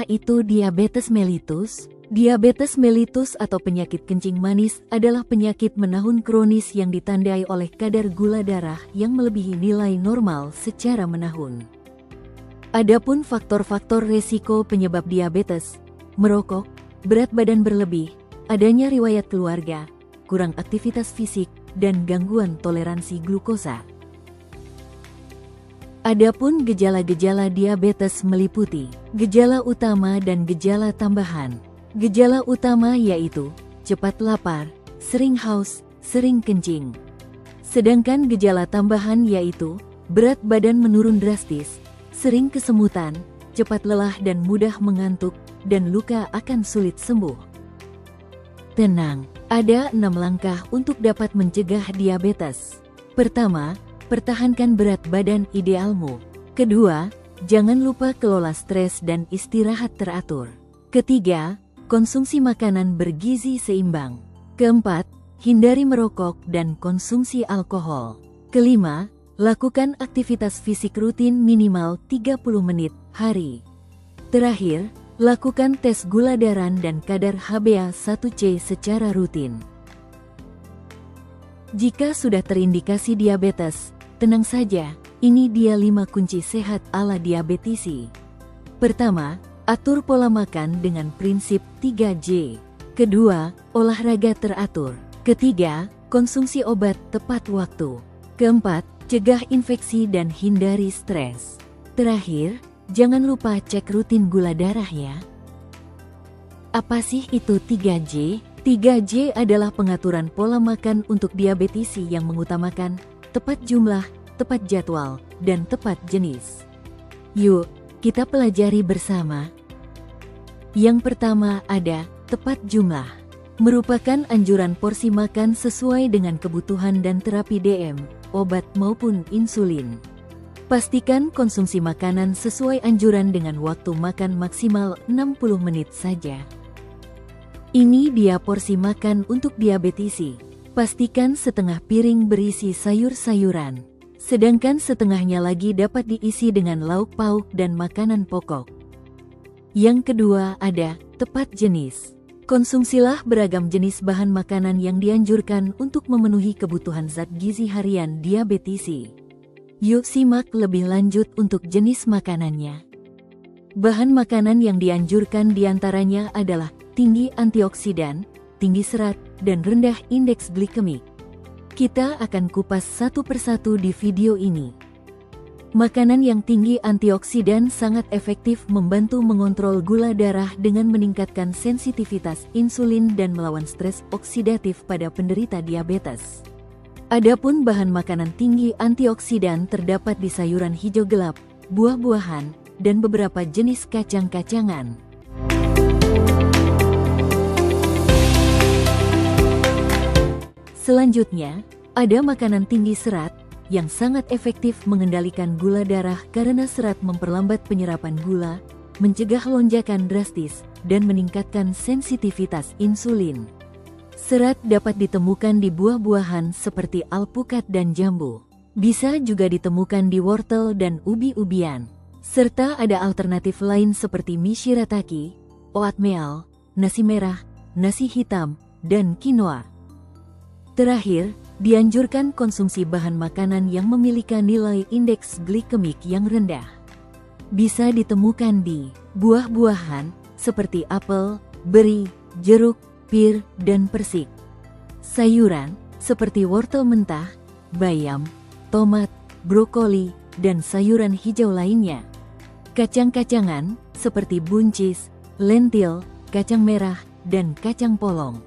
Apa itu diabetes mellitus? Diabetes mellitus atau penyakit kencing manis adalah penyakit menahun kronis yang ditandai oleh kadar gula darah yang melebihi nilai normal secara menahun. Adapun faktor-faktor resiko penyebab diabetes, merokok, berat badan berlebih, adanya riwayat keluarga, kurang aktivitas fisik, dan gangguan toleransi glukosa. Adapun gejala-gejala diabetes meliputi gejala utama dan gejala tambahan. Gejala utama yaitu cepat lapar, sering haus, sering kencing. Sedangkan gejala tambahan yaitu berat badan menurun drastis, sering kesemutan, cepat lelah dan mudah mengantuk, dan luka akan sulit sembuh. Tenang, ada 6 langkah untuk dapat mencegah diabetes. Pertama, pertahankan berat badan idealmu. Kedua, jangan lupa kelola stres dan istirahat teratur. Ketiga, konsumsi makanan bergizi seimbang. Keempat, hindari merokok dan konsumsi alkohol. Kelima, lakukan aktivitas fisik rutin minimal 30 menit hari. Terakhir, lakukan tes gula darah dan kadar HbA1c secara rutin. Jika sudah terindikasi diabetes, tenang saja, ini dia 5 kunci sehat ala diabetisi. Pertama, atur pola makan dengan prinsip 3J. Kedua, olahraga teratur. Ketiga, konsumsi obat tepat waktu. Keempat, cegah infeksi dan hindari stres. Terakhir, jangan lupa cek rutin gula darah ya. Apa sih itu 3J? 3J adalah pengaturan pola makan untuk diabetisi yang mengutamakan tepat jumlah, tepat jadwal, dan tepat jenis. Yuk, kita pelajari bersama. Yang pertama ada tepat jumlah. Merupakan anjuran porsi makan sesuai dengan kebutuhan dan terapi DM, obat maupun insulin. Pastikan konsumsi makanan sesuai anjuran dengan waktu makan maksimal 60 menit saja. Ini dia porsi makan untuk diabetisi. Pastikan setengah piring berisi sayur-sayuran, sedangkan setengahnya lagi dapat diisi dengan lauk pauk dan makanan pokok. Yang kedua ada tepat jenis. Konsumsilah beragam jenis bahan makanan yang dianjurkan untuk memenuhi kebutuhan zat gizi harian diabetisi. Yuk simak lebih lanjut untuk jenis makanannya. Bahan makanan yang dianjurkan diantaranya adalah tinggi antioksidan, tinggi serat, dan rendah indeks glikemik. Kita akan kupas satu persatu di video ini. Makanan yang tinggi antioksidan sangat efektif membantu mengontrol gula darah dengan meningkatkan sensitivitas insulin dan melawan stres oksidatif pada penderita diabetes. Adapun bahan makanan tinggi antioksidan terdapat di sayuran hijau gelap, buah-buahan, dan beberapa jenis kacang-kacangan. Selanjutnya, ada makanan tinggi serat yang sangat efektif mengendalikan gula darah karena serat memperlambat penyerapan gula, mencegah lonjakan drastis, dan meningkatkan sensitivitas insulin. Serat dapat ditemukan di buah-buahan seperti alpukat dan jambu. Bisa juga ditemukan di wortel dan ubi-ubian. Serta ada alternatif lain seperti mie shirataki, oatmeal, nasi merah, nasi hitam, dan quinoa. Terakhir, dianjurkan konsumsi bahan makanan yang memiliki nilai indeks glikemik yang rendah. Bisa ditemukan di buah-buahan seperti apel, beri, jeruk, pir, dan persik. Sayuran seperti wortel mentah, bayam, tomat, brokoli, dan sayuran hijau lainnya. Kacang-kacangan seperti buncis, lentil, kacang merah, dan kacang polong.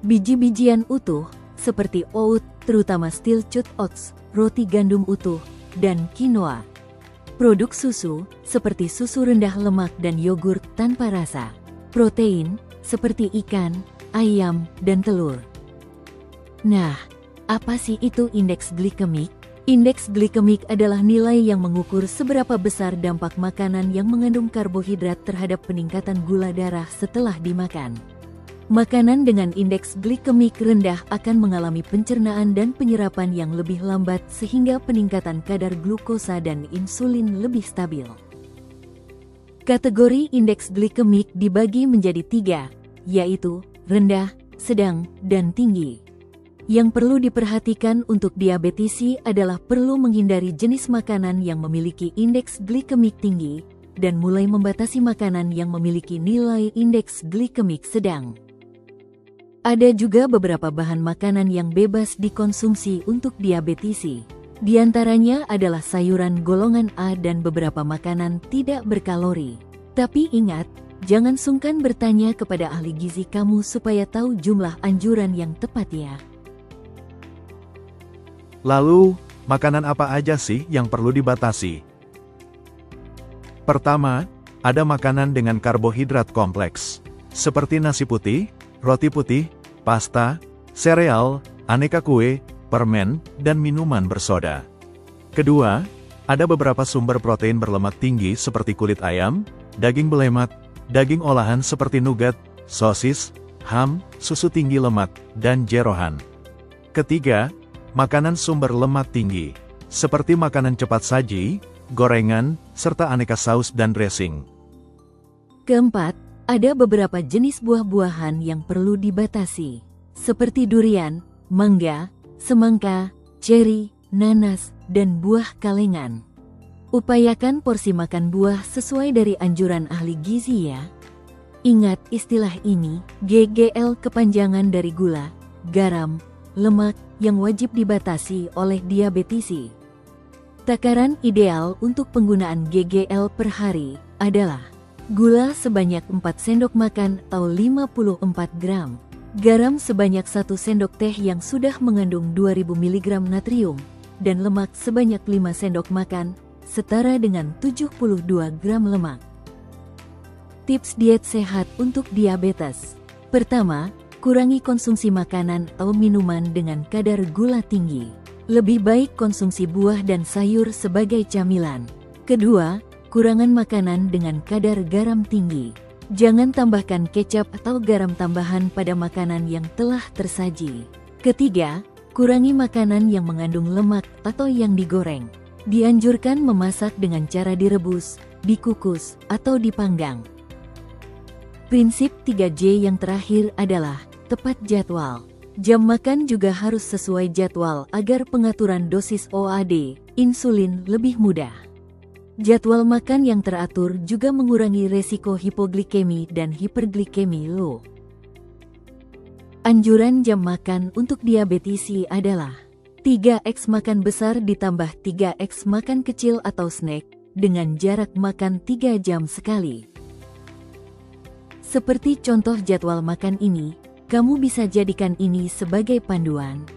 Biji-bijian utuh seperti oat, terutama steel cut oats, roti gandum utuh, dan quinoa. Produk susu seperti susu rendah lemak dan yogurt tanpa rasa. Protein seperti ikan, ayam, dan telur. Nah, apa sih itu indeks glikemik? Indeks glikemik adalah nilai yang mengukur seberapa besar dampak makanan yang mengandung karbohidrat terhadap peningkatan gula darah setelah dimakan. Makanan dengan indeks glikemik rendah akan mengalami pencernaan dan penyerapan yang lebih lambat sehingga peningkatan kadar glukosa dan insulin lebih stabil. Kategori indeks glikemik dibagi menjadi 3, yaitu rendah, sedang, dan tinggi. Yang perlu diperhatikan untuk diabetisi adalah perlu menghindari jenis makanan yang memiliki indeks glikemik tinggi dan mulai membatasi makanan yang memiliki nilai indeks glikemik sedang. Ada juga beberapa bahan makanan yang bebas dikonsumsi untuk diabetisi. Di antaranya adalah sayuran golongan A dan beberapa makanan tidak berkalori. Tapi ingat, jangan sungkan bertanya kepada ahli gizi kamu supaya tahu jumlah anjuran yang tepat ya. Lalu, makanan apa aja sih yang perlu dibatasi? Pertama, ada makanan dengan karbohidrat kompleks, seperti nasi putih, roti putih, pasta, sereal, aneka kue, permen, dan minuman bersoda. Kedua, ada beberapa sumber protein berlemak tinggi seperti kulit ayam, daging belemak, daging olahan seperti nugget, sosis, ham, susu tinggi lemak, dan jeroan. Ketiga, makanan sumber lemak tinggi, seperti makanan cepat saji, gorengan, serta aneka saus dan dressing. Keempat, ada beberapa jenis buah-buahan yang perlu dibatasi, seperti durian, mangga, semangka, ceri, nanas, dan buah kalengan. Upayakan porsi makan buah sesuai dari anjuran ahli gizi ya. Ingat istilah ini, GGL kepanjangan dari gula, garam, lemak yang wajib dibatasi oleh diabetisi. Takaran ideal untuk penggunaan GGL per hari adalah gula sebanyak 4 sendok makan atau 54 gram. Garam sebanyak 1 sendok teh yang sudah mengandung 2000 mg natrium, dan lemak sebanyak 5 sendok makan, setara dengan 72 gram lemak. Tips diet sehat untuk diabetes. Pertama, kurangi konsumsi makanan atau minuman dengan kadar gula tinggi. Lebih baik konsumsi buah dan sayur sebagai camilan. Kedua, kurangan makanan dengan kadar garam tinggi. Jangan tambahkan kecap atau garam tambahan pada makanan yang telah tersaji. Ketiga, kurangi makanan yang mengandung lemak atau yang digoreng. Dianjurkan memasak dengan cara direbus, dikukus, atau dipanggang. Prinsip 3J yang terakhir adalah tepat jadwal. Jam makan juga harus sesuai jadwal agar pengaturan dosis OAD, insulin lebih mudah. Jadwal makan yang teratur juga mengurangi resiko hipoglikemi dan hiperglikemi low. Anjuran jam makan untuk diabetisi adalah 3x makan besar ditambah 3x makan kecil atau snack dengan jarak makan 3 jam sekali. Seperti contoh jadwal makan ini, kamu bisa jadikan ini sebagai panduan.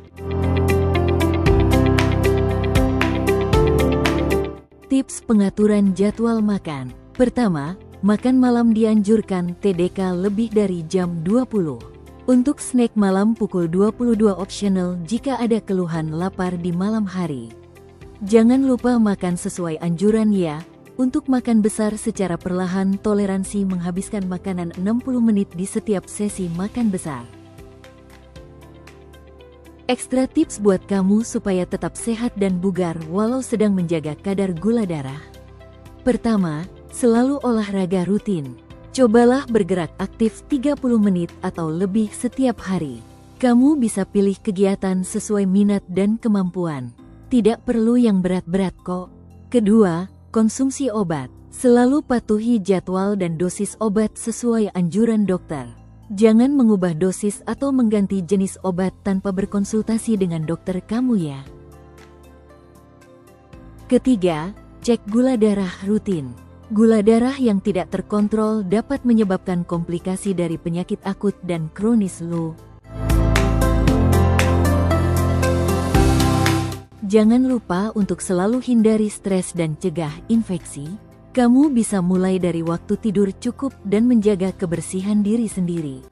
Tips pengaturan jadwal makan. Pertama, makan malam dianjurkan TDK lebih dari jam 20. Untuk snack malam pukul 22 optional jika ada keluhan lapar di malam hari. Jangan lupa makan sesuai anjuran ya. Untuk makan besar secara perlahan, toleransi menghabiskan makanan 60 menit di setiap sesi makan besar. Ekstra tips buat kamu supaya tetap sehat dan bugar walau sedang menjaga kadar gula darah. Pertama, selalu olahraga rutin. Cobalah bergerak aktif 30 menit atau lebih setiap hari. Kamu bisa pilih kegiatan sesuai minat dan kemampuan. Tidak perlu yang berat-berat kok. Kedua, konsumsi obat. Selalu patuhi jadwal dan dosis obat sesuai anjuran dokter. Jangan mengubah dosis atau mengganti jenis obat tanpa berkonsultasi dengan dokter kamu ya. Ketiga, cek gula darah rutin. Gula darah yang tidak terkontrol dapat menyebabkan komplikasi dari penyakit akut dan kronis low. Jangan lupa untuk selalu hindari stres dan cegah infeksi. Kamu bisa mulai dari waktu tidur cukup dan menjaga kebersihan diri sendiri.